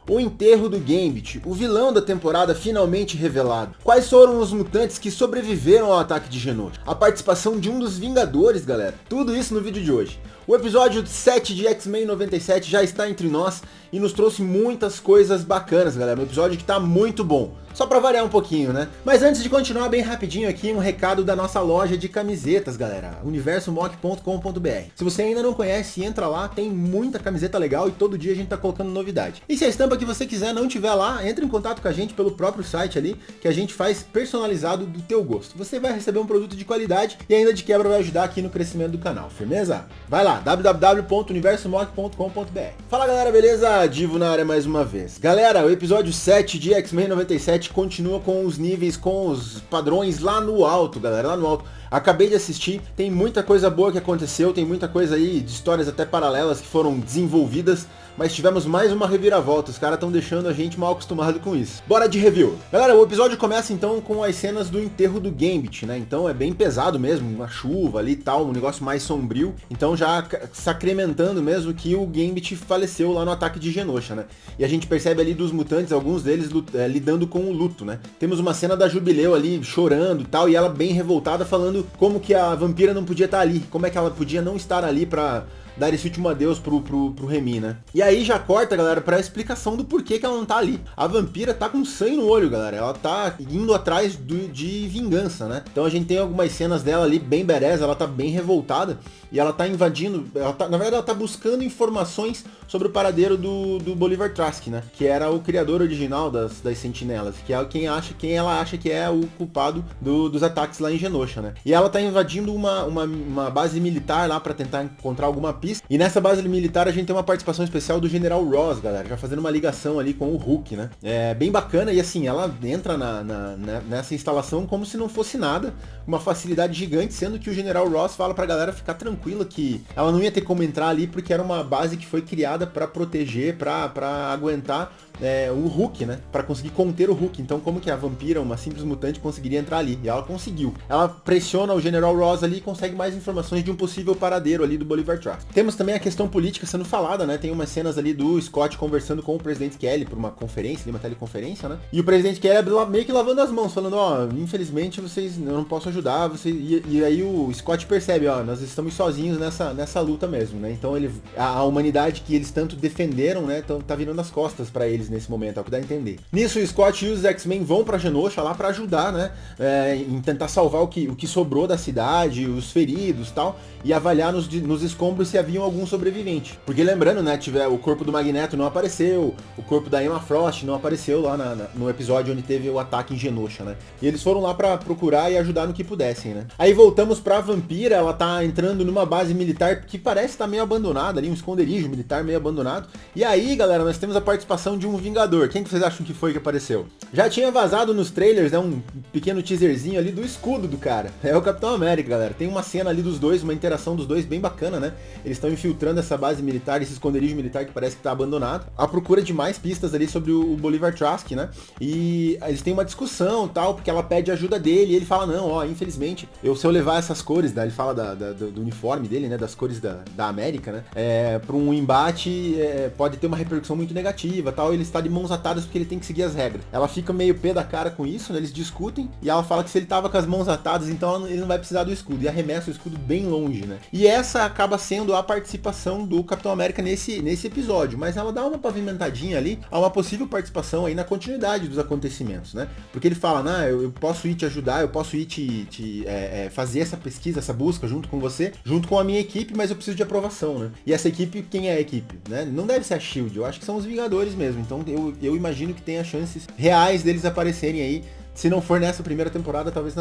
O enterro do Gambit, o vilão da temporada finalmente revelado. Quais foram os mutantes que sobreviveram ao ataque de Genosha? A participação de um dos Vingadores, galera. Tudo isso no vídeo de hoje. O episódio 7 de X-Men 97 já está entre nós e nos trouxe muitas coisas bacanas, galera. Um episódio que tá muito bom. Só pra variar um pouquinho, né? Mas antes de continuar bem rapidinho aqui, um recado da nossa loja de camisetas, galera. universomock.com.br. Se você ainda não conhece, entra lá, tem muita camiseta legal e todo dia a gente tá colocando novidade. E se a estampa que você quiser não tiver lá, entre em contato com a gente pelo próprio site ali, que a gente faz personalizado do teu gosto. Você vai receber um produto de qualidade e ainda de quebra vai ajudar aqui no crescimento do canal, firmeza? Vai lá, www.universomock.com.br. Fala galera, beleza? Divo na área mais uma vez. Galera, o episódio 7 de X-Men 97 continua com os níveis, com os padrões lá no alto, galera, lá no alto. Acabei de assistir, tem muita coisa boa que aconteceu, tem muita coisa aí de histórias até paralelas que foram desenvolvidas, mas tivemos mais uma reviravolta, os caras estão deixando a gente mal acostumado com isso. Bora de review. Galera, o episódio começa então com as cenas do enterro do Gambit, né? Então é bem pesado mesmo, uma chuva ali e tal, um negócio mais sombrio. Então já sacramentando mesmo que o Gambit faleceu lá no ataque de Genosha, né? E a gente percebe ali dos mutantes, alguns deles lidando com o luto, né? Temos uma cena da Jubileu ali chorando e tal, e ela bem revoltada falando como que a vampira não podia estar ali, como é que ela podia não estar ali pra dar esse último adeus pro Remy, né? E aí já corta, galera, pra explicação do porquê que ela não tá ali. A vampira tá com sangue no olho, galera. Ela tá indo atrás de vingança, né? Então a gente tem algumas cenas dela ali bem bereza, ela tá bem revoltada. E ela tá invadindo, na verdade ela tá buscando informações sobre o paradeiro do Bolivar Trask, né? Que era o criador original das Sentinelas, que é quem ela acha que é o culpado dos ataques lá em Genosha, né? E ela tá invadindo uma base militar lá pra tentar encontrar alguma pista. E nessa base militar a gente tem uma participação especial do General Ross, galera, já fazendo uma ligação ali com o Hulk, né? É bem bacana e assim, ela entra nessa instalação como se não fosse nada, uma facilidade gigante, sendo que o General Ross fala pra galera ficar tranquila que ela não ia ter como entrar ali porque era uma base que foi criada pra proteger, pra aguentar o Hulk, né? Pra conseguir conter o Hulk. Então como que a vampira, uma simples mutante, conseguiria entrar ali? E ela conseguiu. Ela pressiona o General Ross ali e consegue mais informações de um possível paradeiro ali do Bolivar Trask. Temos também a questão política sendo falada, né? Tem umas cenas ali do Scott conversando com o presidente Kelly por uma conferência, ali, uma teleconferência, né? E o presidente Kelly meio que lavando as mãos, falando, infelizmente eu não posso ajudar, e aí o Scott percebe, nós estamos sozinhos nessa luta mesmo, né? Então a humanidade que eles tanto defenderam, né? Tá virando as costas pra eles nesse momento, é o que dá a entender. Nisso o Scott e os X-Men vão pra Genosha lá pra ajudar, né? Em tentar salvar o que sobrou da cidade, os feridos e tal, e avaliar nos escombros se haviam algum sobrevivente. Porque lembrando, né, o corpo do Magneto não apareceu, o corpo da Emma Frost não apareceu lá no episódio onde teve o ataque em Genosha, né? E eles foram lá pra procurar e ajudar no que pudessem, né? Aí voltamos pra vampira, ela tá entrando numa base militar que parece estar meio abandonada ali, um esconderijo militar meio abandonado. E aí, galera, nós temos a participação de um Vingador. Quem que vocês acham que foi que apareceu? Já tinha vazado nos trailers, né, um pequeno teaserzinho ali do escudo do cara. É o Capitão América, galera. Tem uma cena ali dos dois, uma interação dos dois bem bacana, né? Eles estão infiltrando essa base militar, esse esconderijo militar que parece que tá abandonado, à procura de mais pistas ali sobre o Bolivar Trask, né? E eles têm uma discussão tal, porque ela pede ajuda dele e ele fala, não, infelizmente, se eu levar essas cores, né? Ele fala do uniforme dele, né? Das cores da América, né? Pra um embate, pode ter uma repercussão muito negativa tal, e ele está de mãos atadas porque ele tem que seguir as regras. Ela fica meio pé da cara com isso, né? Eles discutem, e ela fala que se ele tava com as mãos atadas, então ele não vai precisar do escudo, e arremessa o escudo bem longe, né? E essa acaba sendo a participação do Capitão América nesse episódio, mas ela dá uma pavimentadinha ali a uma possível participação aí na continuidade dos acontecimentos, né? Porque ele fala, eu posso ir te ajudar, eu posso ir fazer essa pesquisa, essa busca junto com você, junto com a minha equipe, mas eu preciso de aprovação, né? E essa equipe, quem é a equipe, né? Não deve ser a SHIELD, eu acho que são os Vingadores mesmo, então eu imagino que tenha chances reais deles aparecerem aí. Se não for nessa primeira temporada, talvez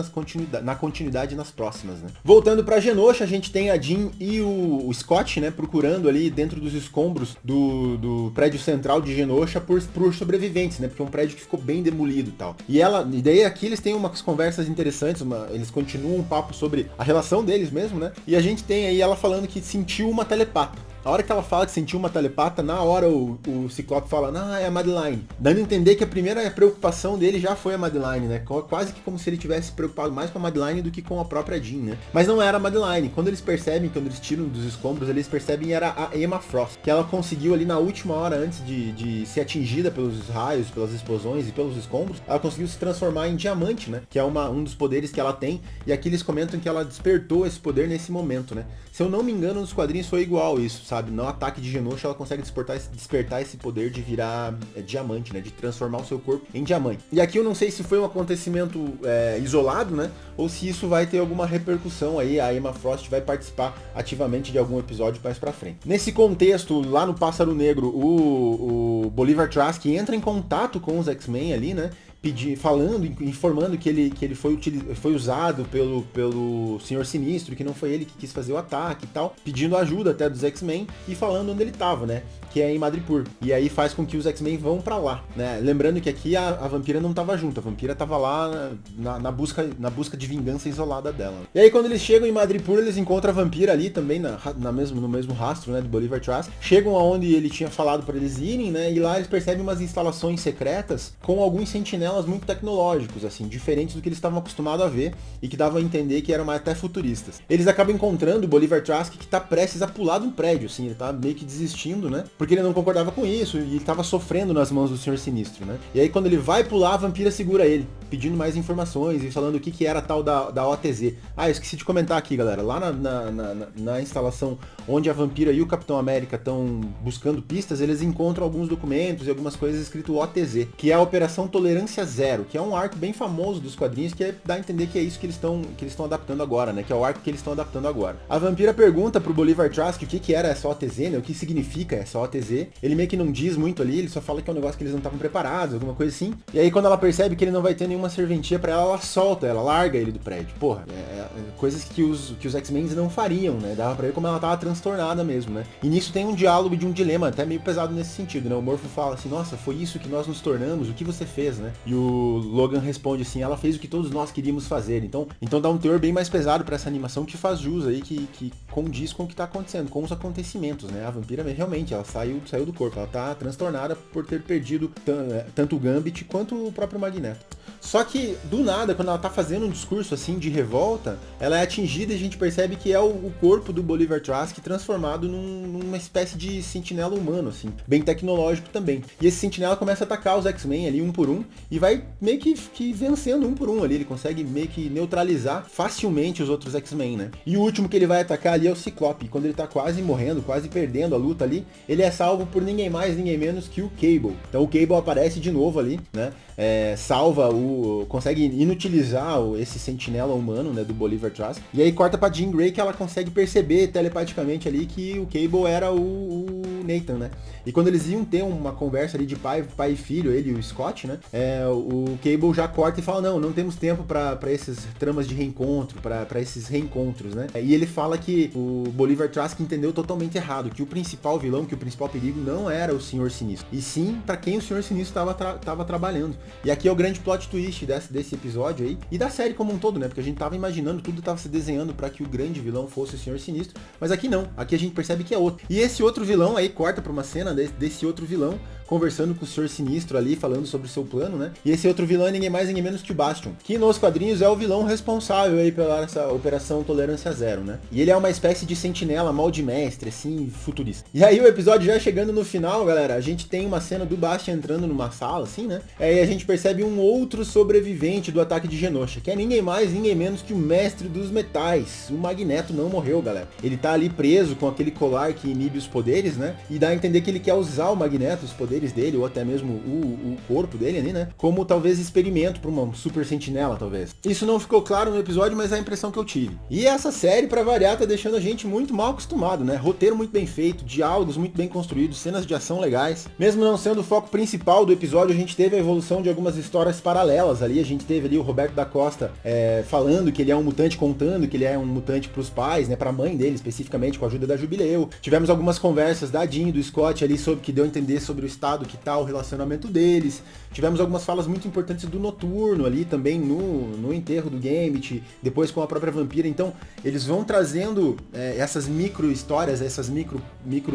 na continuidade nas próximas, né? Voltando pra Genosha, a gente tem a Jean e o Scott, né? Procurando ali dentro dos escombros do prédio central de Genosha por sobreviventes, né? Porque é um prédio que ficou bem demolido e tal. E daí aqui eles têm umas conversas interessantes, eles continuam um papo sobre a relação deles mesmo, né? E a gente tem aí ela falando que sentiu uma telepata. A hora que ela fala que sentiu uma telepata, na hora o Ciclope fala, é a Madeline. Dando a entender que a primeira preocupação dele já foi a Madeline, né? Quase que como se ele tivesse preocupado mais com a Madeline do que com a própria Jean, né? Mas não era a Madeline. Quando eles percebem, quando eles tiram dos escombros, eles percebem era a Emma Frost, que ela conseguiu ali na última hora, antes de ser atingida pelos raios, pelas explosões e pelos escombros, ela conseguiu se transformar em diamante, né? Que é um dos poderes que ela tem. E aqui eles comentam que ela despertou esse poder nesse momento, né? Se eu não me engano, nos quadrinhos foi igual isso, sabe? No ataque de Genosha, ela consegue despertar esse poder de virar diamante, né? De transformar o seu corpo em diamante. E aqui eu não sei se foi um acontecimento isolado, né? Ou se isso vai ter alguma repercussão aí. A Emma Frost vai participar ativamente de algum episódio mais pra frente. Nesse contexto, lá no Pássaro Negro, o Bolivar Trask entra em contato com os X-Men ali, né? Informando que ele foi usado pelo Senhor Sinistro, que não foi ele que quis fazer o ataque e tal, pedindo ajuda até dos X-Men e falando onde ele tava, né? Que é em Madripoor. E aí faz com que os X-Men vão pra lá, né? Lembrando que aqui a Vampira não tava junto, a Vampira tava lá na busca de vingança isolada dela. E aí quando eles chegam em Madripoor, eles encontram a Vampira ali também no mesmo rastro, né, do Bolivar Trask. Chegam aonde ele tinha falado para eles irem, né? E lá eles percebem umas instalações secretas com alguns sentinelas muito tecnológicos, assim, diferentes do que eles estavam acostumados a ver e que davam a entender que eram até futuristas. Eles acabam encontrando o Bolivar Trask, que tá prestes a pular de um prédio, assim, ele tá meio que desistindo, né? Porque ele não concordava com isso e ele tava sofrendo nas mãos do Senhor Sinistro, né? E aí quando ele vai pular, a Vampira segura ele, pedindo mais informações e falando o que era a tal da OTZ. Eu esqueci de comentar aqui, galera. Lá na instalação onde a Vampira e o Capitão América estão buscando pistas, eles encontram alguns documentos e algumas coisas escrito OTZ, que é a Operação Tolerância Zero, que é um arco bem famoso dos quadrinhos, que dá a entender que é isso que eles estão adaptando agora, né? Que é o arco que eles estão adaptando agora. A Vampira pergunta pro Bolivar Trask o que era essa OTZ, né? O que significa essa OTZ. Ele meio que não diz muito ali, ele só fala que é um negócio que eles não estavam preparados, alguma coisa assim. E aí quando ela percebe que ele não vai ter nenhuma serventia pra ela solta, ela larga ele do prédio. Porra, coisas que os X-Men não fariam, né? Dava pra ver como ela tava transtornada mesmo, né? E nisso tem um diálogo de um dilema até meio pesado nesse sentido, né? O Morpho fala assim, nossa, foi isso que nós nos tornamos, o que você fez, né? E o Logan responde assim, ela fez o que todos nós queríamos fazer. Então dá um teor bem mais pesado pra essa animação que faz jus aí, que condiz com o que tá acontecendo, com os acontecimentos, né? A Vampira realmente, ela saiu do corpo, ela tá transtornada por ter perdido tanto o Gambit quanto o próprio Magneto. Só que, do nada, quando ela tá fazendo um discurso assim de revolta, ela é atingida e a gente percebe que é o corpo do Bolivar Trask transformado numa espécie de sentinela humano, assim, bem tecnológico também. E esse sentinela começa a atacar os X-Men ali um por um e vai meio que vencendo um por um ali, ele consegue meio que neutralizar facilmente os outros X-Men, né? E o último que ele vai atacar ali é o Ciclope. Quando ele tá quase morrendo, quase perdendo a luta ali, ele é salvo por ninguém mais, ninguém menos que o Cable. Então o Cable aparece de novo ali, né? Consegue inutilizar esse sentinela humano, né, do Bolivar Trask. E aí corta pra Jean Grey, que ela consegue perceber telepaticamente ali que o Cable era o Nathan, né? E quando eles iam ter uma conversa ali de pai e filho, ele e o Scott, né? O Cable já corta e fala, não temos tempo pra esses tramas de reencontro, pra esses reencontros, né? E ele fala que o Bolivar Trask entendeu totalmente errado, que o principal vilão, que o principal perigo não era o Senhor Sinistro, e sim pra quem o Senhor Sinistro tava trabalhando. E aqui é o grande plot twist desse episódio aí, e da série como um todo, né? Porque a gente tava imaginando, tudo tava se desenhando pra que o grande vilão fosse o Senhor Sinistro, mas aqui não, aqui a gente percebe que é outro. E esse outro vilão aí corta pra uma cena desse outro vilão conversando com o Senhor Sinistro ali, falando sobre o seu plano, né? E esse outro vilão é ninguém mais, ninguém menos que o Bastion, que nos quadrinhos é o vilão responsável aí pela essa Operação Tolerância Zero, né? E ele é uma espécie de sentinela mal de mestre, assim, futurista. E aí o episódio já chegando no final, galera, a gente tem uma cena do Bastion entrando numa sala, assim, né? Aí a gente percebe um outro sobrevivente do ataque de Genosha, que é ninguém mais, ninguém menos que o mestre dos metais. O Magneto não morreu, galera. Ele tá ali preso com aquele colar que inibe os poderes, né? E dá a entender que ele quer usar o Magneto, os poderes dele, ou até mesmo o corpo dele ali, né? Como talvez experimento para uma super sentinela, talvez. Isso não ficou claro no episódio, mas é a impressão que eu tive. E essa série, pra variar, tá deixando a gente muito mal acostumado, né? Roteiro muito bem feito, diálogos muito bem construídos, cenas de ação legais. Mesmo não sendo o foco principal do episódio, a gente teve a evolução de algumas histórias paralelas ali. A gente teve ali o Roberto da Costa falando que ele é um mutante, contando que ele é um mutante pros pais, né? Pra mãe dele, especificamente, com a ajuda da Jubileu. Tivemos algumas conversas da Jean, do Scott ali, que deu a entender sobre o estado que tá o relacionamento deles. Tivemos algumas falas muito importantes do Noturno ali também no enterro do Gambit, depois com a própria Vampira. Então, eles vão trazendo essas micro histórias, essas micro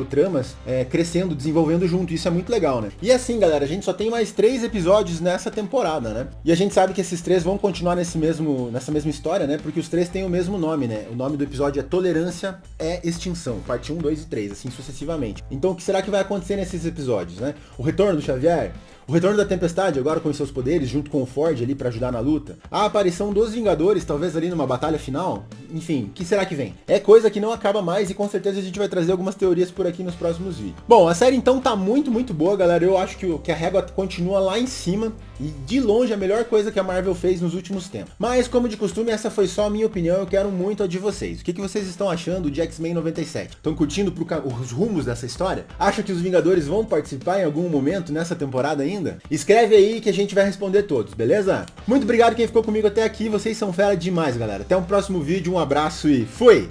tramas, crescendo, desenvolvendo junto. Isso é muito legal, né? E assim, galera, a gente só tem mais 3 episódios nessa temporada, né? E a gente sabe que esses 3 vão continuar nessa mesma história, né? Porque os 3 têm o mesmo nome, né? O nome do episódio é Tolerância é Extinção, parte 1, 2 e 3, assim sucessivamente. Então, o que será que vai acontecer nesses episódios, né? O retorno do Xavier, o retorno da Tempestade agora com seus poderes, junto com o Ford ali pra ajudar na luta. A aparição dos Vingadores, talvez ali numa batalha final. Enfim, o que será que vem? É coisa que não acaba mais e com certeza a gente vai trazer algumas teorias por aqui nos próximos vídeos. Bom, a série então tá muito, muito boa, galera. Eu acho que a régua continua lá em cima e de longe a melhor coisa que a Marvel fez nos últimos tempos. Mas, como de costume, essa foi só a minha opinião, eu quero muito a de vocês. O que vocês estão achando de X-Men 97? Estão curtindo os rumos dessa história? Acham que os Vingadores vão participar em algum momento nessa temporada ainda? Escreve aí que a gente vai responder todos, beleza? Muito obrigado quem ficou comigo até aqui, vocês são fera demais, galera. Até o próximo vídeo, um abraço e fui!